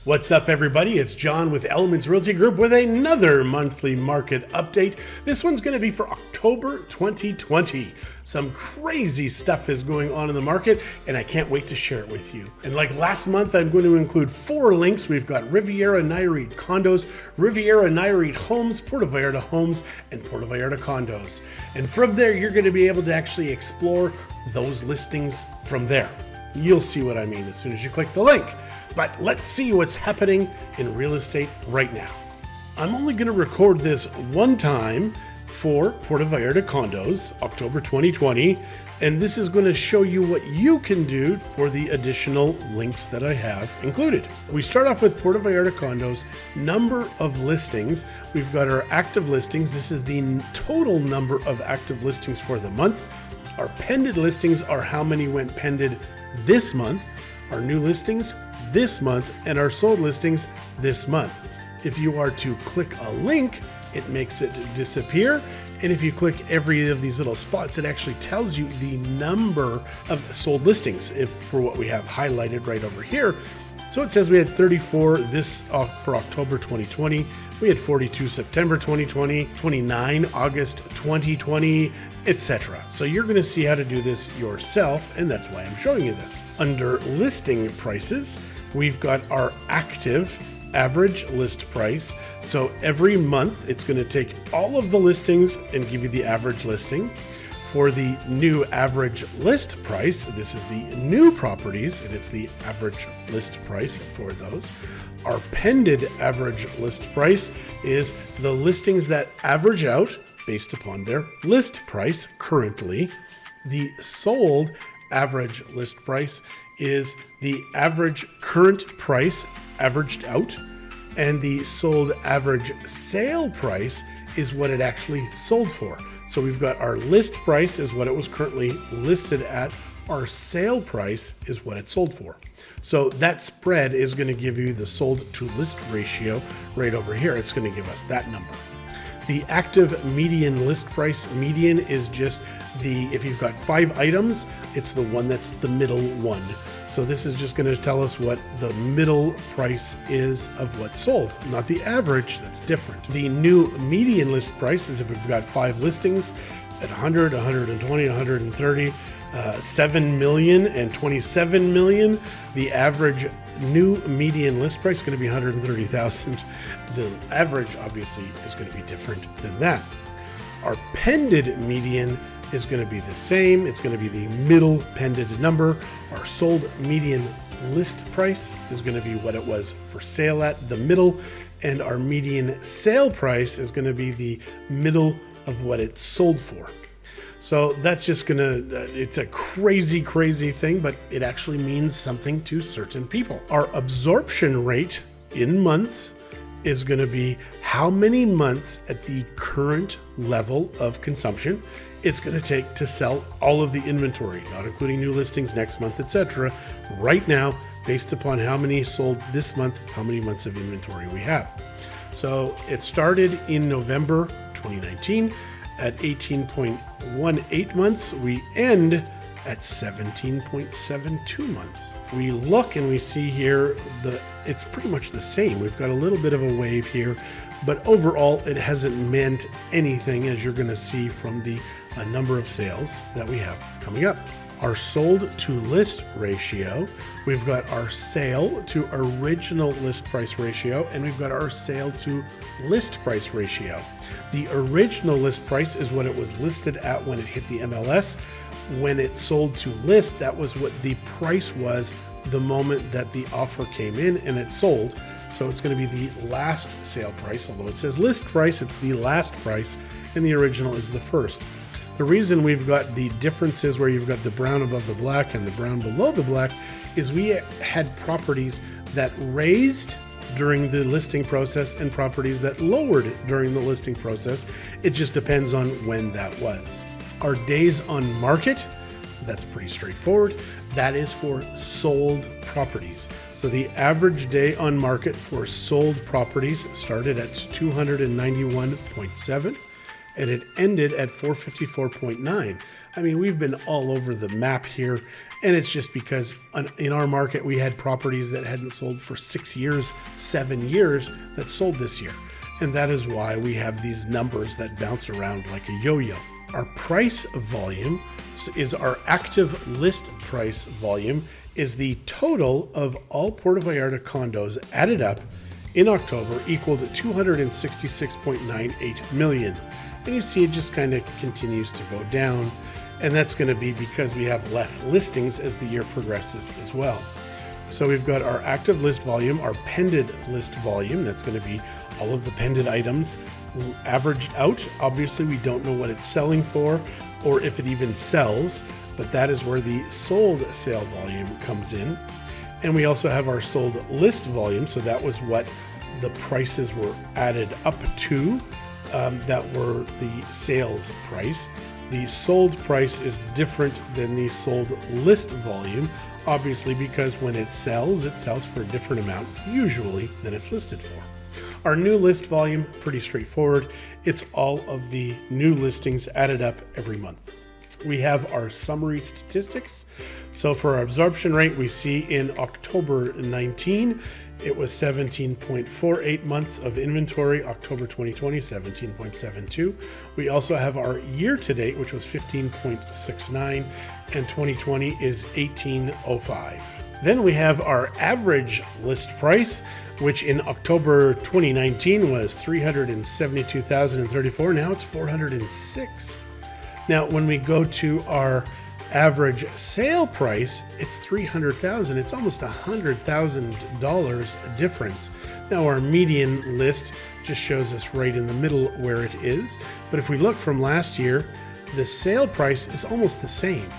What's up, everybody? It's John with Elements Realty Group with another monthly market update. This one's going to be for October 2020. Some crazy stuff is going on in the market, and I can't wait to share it with you. And like last month, I'm going to include 4 links. We've got Riviera Nayarit Condos, Riviera Nayarit Homes, Puerto Vallarta Homes, and Puerto Vallarta Condos. And from there, you're going to be able to actually explore those listings from there. You'll see what I mean as soon as you click the link. But let's see what's happening in real estate right now. I'm only going to record this one time for Puerto Vallarta Condos, October 2020, and this is going to show you what you can do for the additional links that I have included. We start off with Puerto Vallarta Condos, number of listings. We've got our active listings. This is the total number of active listings for the month. Our pended listings are how many went pended this month. Our new listings this month, and our sold listings this month. If you are to click a link, it makes it disappear. And if you click every of these little spots, it actually tells you the number of sold listings for what we have highlighted right over here. So it says we had 34 for October 2020. We had 42 September 2020, 29 August 2020, etc. So you're going to see how to do this yourself, and that's why I'm showing you this. Under listing prices, we've got our active average list price. So every month, it's going to take all of the listings and give you the average listing. For the new average list price, this is the new properties, and it's the average list price for those. Our pended average list price is the listings that average out based upon their list price currently. The sold average list price is the average current price averaged out, and the sold average sale price is what it actually sold for. So we've got our list price is what it was currently listed at. Our sale price is what it sold for. So that spread is going to give you the sold to list ratio right over here. It's going to give us that number. The active median list price, median is just if you've got 5 items, it's the one that's the middle one. So this is just going to tell us what the middle price is of what's sold, not the average. That's different. The new median list price is if we've got 5 listings at 100, 120, 130, 7 million and 27 million. The average new median list price is going to be 130,000. The average obviously is going to be different than that. Our pended median is going to be the same. It's going to be the middle pended number. Our sold median list price is going to be what it was for sale at the middle, and our median sale price is going to be the middle of what it's sold for. So that's just it's a crazy thing, but it actually means something to certain people. Our absorption rate in months is going to be how many months at the current level of consumption it's going to take to sell all of the inventory, not including new listings next month, etc. right now, based upon how many sold this month, how many months of inventory we have. So it started in November 2019 at 18.18 months. We end at 17.72 months. We look and we see here it's pretty much the same. We've got a little bit of a wave here, but overall it hasn't meant anything, as you're going to see from the number of sales that we have coming up. Our sold to list ratio, we've got our sale to original list price ratio, and we've got our sale to list price ratio. The original list price is what it was listed at when it hit the MLS. When it sold to list, that was what the price was the moment that the offer came in and it sold. So it's going to be the last sale price. Although it says list price, it's the last price, and the original is the first. The reason we've got the differences where you've got the brown above the black and the brown below the black is we had properties that raised during the listing process and properties that lowered during the listing process. It just depends on when that was. Our days on market, that's pretty straightforward. That is for sold properties. So the average day on market for sold properties started at 291.7. and it ended at 454.9. I mean, we've been all over the map here, and it's just because in our market we had properties that hadn't sold for 6 years, 7 years that sold this year. And that is why we have these numbers that bounce around like a yo-yo. Our price volume is our active list price volume, is the total of all Puerto Vallarta condos added up in October equaled 266.98 million. And you see it just kind of continues to go down. And that's going to be because we have less listings as the year progresses as well. So we've got our active list volume, our pended list volume. That's going to be all of the pended items averaged out. Obviously, we don't know what it's selling for or if it even sells, but that is where the sold sale volume comes in. And we also have our sold list volume. So that was what the prices were added up to, that were the sales price. The sold price is different than the sold list volume, obviously, because when it sells for a different amount, usually, than it's listed for. Our new list volume, pretty straightforward. It's all of the new listings added up every month. We have our summary statistics. So for our absorption rate, we see in October 19, it was 17.48 months of inventory. October 2020, 17.72. We also have our year to date, which was 15.69, and 2020 is 18.05. Then we have our average list price, which in October 2019 was $372,034. Now it's $406. Now, when we go to our average sale price, it's $300,000. It's almost $100,000 difference. Now, our median list just shows us right in the middle where it is. But if we look from last year, the sale price is almost the same,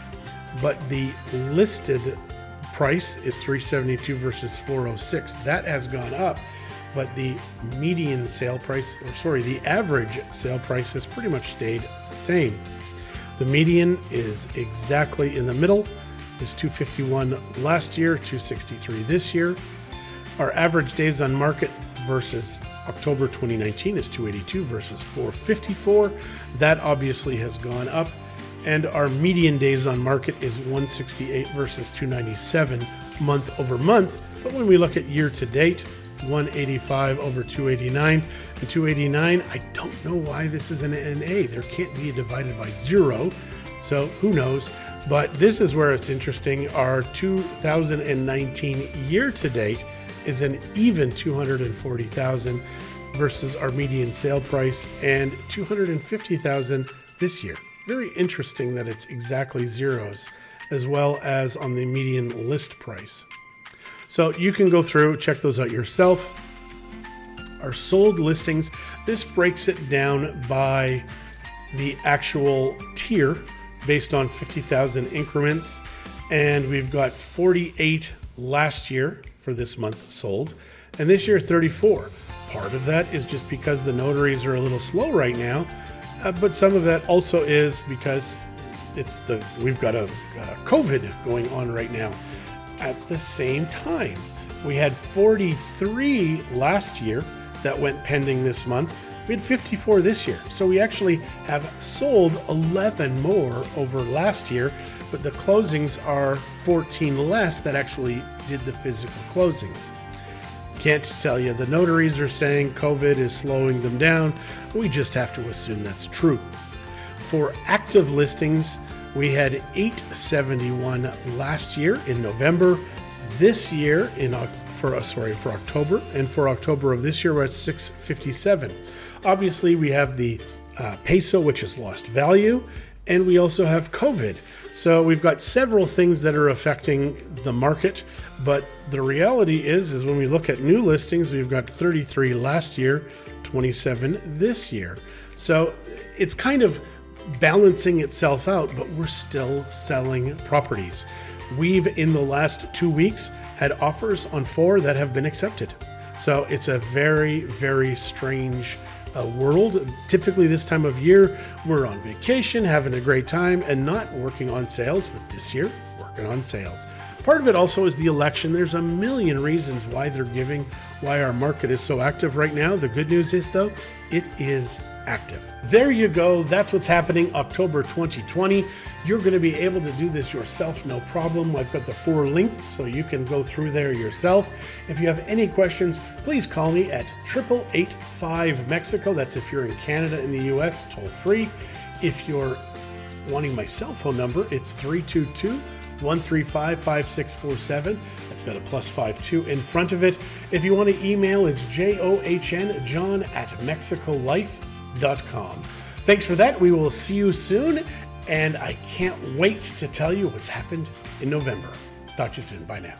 but the listed price is $372 versus $406. That has gone up, but the median sale price, the average sale price has pretty much stayed the same. The median is exactly in the middle, is 251 last year, 263 this year. Our average days on market versus October 2019 is 282 versus 454. That obviously has gone up. And our median days on market is 168 versus 297 month over month. But when we look at year to date, 185 over 289, and 289, I don't know why this is an NA. There can't be a divided by 0, so who knows? But this is where it's interesting. Our 2019 year to date is an even 240,000 versus our median sale price and 250,000 this year. Very interesting that it's exactly zeros, as well as on the median list price. So you can go through, check those out yourself. Our sold listings, this breaks it down by the actual tier based on 50,000 increments. And we've got 48 last year for this month sold, and this year 34. Part of that is just because the notaries are a little slow right now, but some of that also is because we've got a COVID going on right now. At the same time, we had 43 last year that went pending this month. We had 54 this year. So we actually have sold 11 more over last year, but the closings are 14 less that actually did the physical closing. Can't tell you. The notaries are saying COVID is slowing them down. We just have to assume that's true. For active listings, we had 871 last year in November. This year for October, and for October of this year we're at 657. Obviously, we have the peso, which has lost value, and we also have COVID. So we've got several things that are affecting the market, but the reality is when we look at new listings, we've got 33 last year, 27 this year. So it's kind of balancing itself out, but we're still selling properties. We've, in the last 2 weeks, had offers on 4 that have been accepted. So it's a very, very strange world. Typically this time of year, we're on vacation, having a great time, and not working on sales, but this year, working on sales. Part of it also is the election. There's a million reasons why they're giving, why our market is so active right now. The good news is, though, it is active. There you go. That's what's happening October 2020. You're going to be able to do this yourself, no problem. I've got the 4 links so you can go through there yourself. If you have any questions, please call me at 8885-MEXICO. That's if you're in Canada and the US, toll free. If you're wanting my cell phone number, it's 322-135-5647. That's got a +52 in front of it. If you want to email, it's JOHN, john@mexicolife.com. Thanks for that. We will see you soon. And I can't wait to tell you what's happened in November. Talk to you soon. Bye now.